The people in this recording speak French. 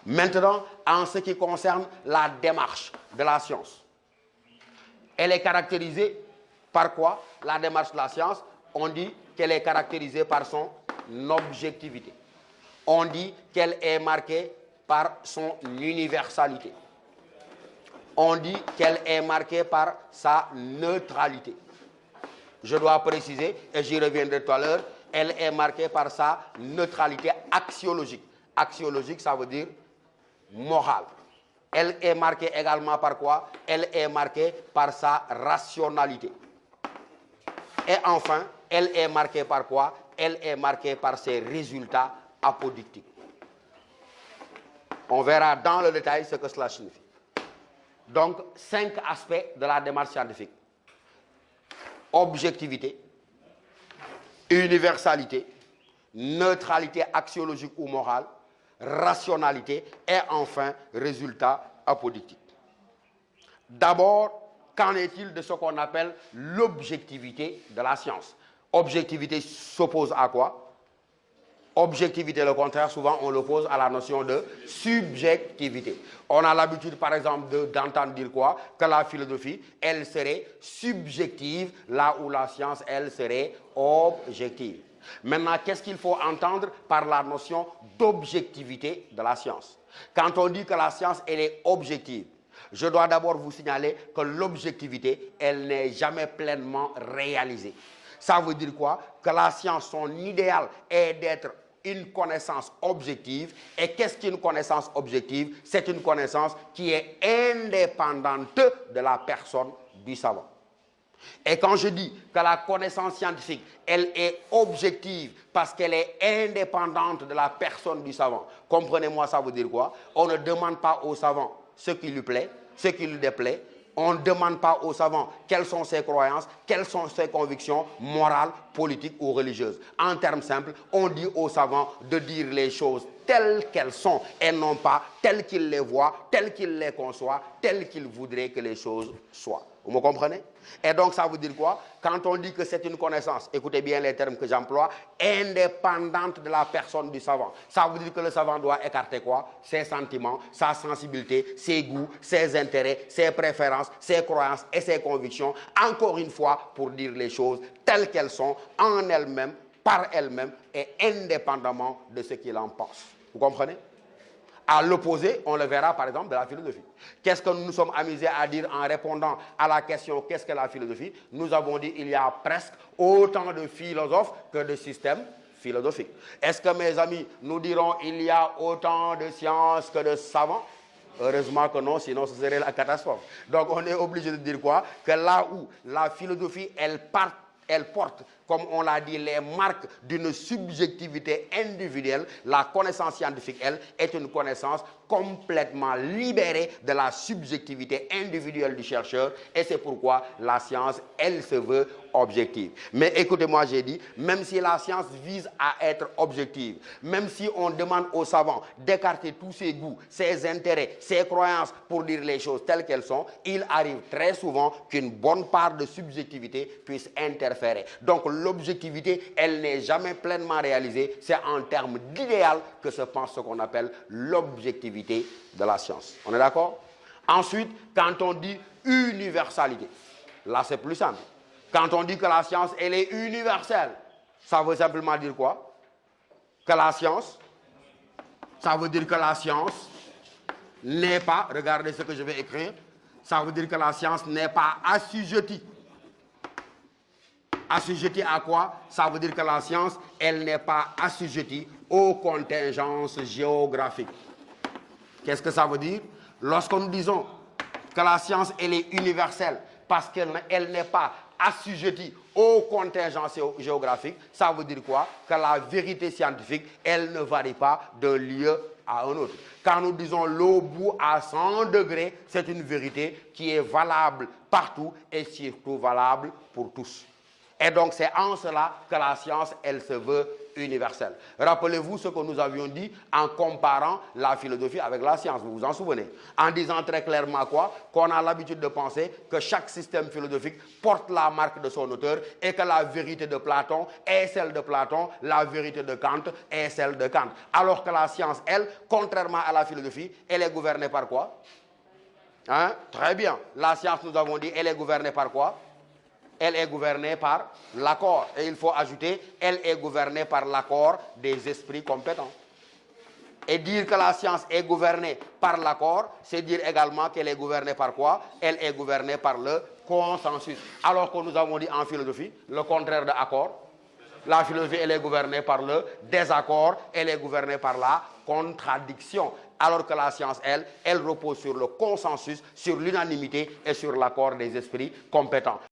Maintenant, en ce qui concerne la démarche de la science, elle est caractérisée par quoi? La démarche de la science, on dit qu'elle est caractérisée par son objectivité. On dit qu'elle est marquée par son universalité. On dit qu'elle est marquée par sa neutralité. Je dois préciser, et j'y reviendrai tout à l'heure, elle est marquée par sa neutralité axiologique. Axiologique, ça veut dire morale. Elle est marquée également par quoi? Elle est marquée par sa rationalité. Et enfin, elle est marquée par quoi? Elle est marquée par ses résultats apodictiques. On verra dans le détail ce que cela signifie. Donc, 5 aspects de la démarche scientifique. Objectivité, universalité, neutralité axiologique ou morale, rationalité et enfin résultat apodictique. D'abord, qu'en est-il de ce qu'on appelle l'objectivité de la science? Objectivité s'oppose à quoi? Objectivité, le contraire, souvent on l'oppose à la notion de subjectivité. On a l'habitude, par exemple, d'entendre dire quoi? Que la philosophie, elle serait subjective, là où la science, elle serait objective. Maintenant, qu'est-ce qu'il faut entendre par la notion d'objectivité de la science? Quand on dit que la science, elle est objective, je dois d'abord vous signaler que l'objectivité, elle n'est jamais pleinement réalisée. Ça veut dire quoi? Que la science, son idéal est d'être une connaissance objective. Et qu'est-ce qu'une connaissance objective? C'est une connaissance qui est indépendante de la personne du savant. Et quand je dis que la connaissance scientifique, elle est objective parce qu'elle est indépendante de la personne du savant, comprenez-moi, ça veut dire quoi? On ne demande pas au savant ce qui lui plaît, ce qui lui déplaît. On ne demande pas au savant quelles sont ses croyances, quelles sont ses convictions morales, politiques ou religieuses. En termes simples, on dit au savant de dire les choses telles qu'elles sont et non pas telles qu'il les voit, telles qu'il les conçoit, telles qu'il voudrait que les choses soient. Vous me comprenez? Et donc ça veut dire quoi? Quand on dit que c'est une connaissance, écoutez bien les termes que j'emploie, indépendante de la personne du savant. Ça veut dire que le savant doit écarter quoi? Ses sentiments, sa sensibilité, ses goûts, ses intérêts, ses préférences, ses croyances et ses convictions, encore une fois, pour dire les choses telles qu'elles sont, en elles-mêmes, par elles-mêmes et indépendamment de ce qu'il en pense. Vous comprenez? À l'opposé, on le verra par exemple de la philosophie. Qu'est-ce que nous nous sommes amusés à dire en répondant à la question qu'est-ce que la philosophie? Nous avons dit il y a presque autant de philosophes que de systèmes philosophiques. Est-ce que mes amis, nous dirons il y a autant de sciences que de savants? Heureusement que non, sinon ce serait la catastrophe. Donc on est obligé de dire quoi? Que là où la philosophie, elle porte, comme on l'a dit, les marques d'une subjectivité individuelle, la connaissance scientifique, elle, est une connaissance complètement libérée de la subjectivité individuelle du chercheur, et c'est pourquoi la science, elle se veut objective. Mais écoutez-moi, j'ai dit, même si la science vise à être objective, même si on demande aux savants d'écarter tous ses goûts, ses intérêts, ses croyances pour dire les choses telles qu'elles sont, il arrive très souvent qu'une bonne part de subjectivité puisse interférer. Donc l'objectivité, elle n'est jamais pleinement réalisée. C'est en termes d'idéal que se pense ce qu'on appelle l'objectivité de la science. On est d'accord? Ensuite, quand on dit universalité, là c'est plus simple. Quand on dit que la science, elle est universelle, ça veut simplement dire quoi? Que la science, ça veut dire que la science n'est pas, regardez ce que je vais écrire, ça veut dire que la science n'est pas assujettie. Assujettie à quoi? Ça veut dire que la science, elle n'est pas assujettie aux contingences géographiques. Qu'est-ce que ça veut dire? Lorsque nous disons que la science, elle est universelle parce qu'elle n'est pas assujettie aux contingences géographiques, ça veut dire quoi? Que la vérité scientifique, elle ne varie pas d'un lieu à un autre. Quand nous disons l'eau bout à 100 degrés, c'est une vérité qui est valable partout et surtout valable pour tous. Et donc c'est en cela que la science, elle se veut universel. Rappelez-vous ce que nous avions dit en comparant la philosophie avec la science, vous vous en souvenez? En disant très clairement quoi? Qu'on a l'habitude de penser que chaque système philosophique porte la marque de son auteur et que la vérité de Platon est celle de Platon, la vérité de Kant est celle de Kant. Alors que la science, elle, contrairement à la philosophie, elle est gouvernée par quoi? Hein? Très bien. La science, nous avons dit, elle est gouvernée par quoi? Elle est gouvernée par l'accord. Et il faut ajouter, elle est gouvernée par l'accord des esprits compétents. Et dire que la science est gouvernée par l'accord, c'est dire également qu'elle est gouvernée par quoi? Elle est gouvernée par le consensus. Alors que nous avons dit en philosophie, le contraire de accord. La philosophie, elle est gouvernée par le désaccord, elle est gouvernée par la contradiction. Alors que la science, elle repose sur le consensus, sur l'unanimité et sur l'accord des esprits compétents.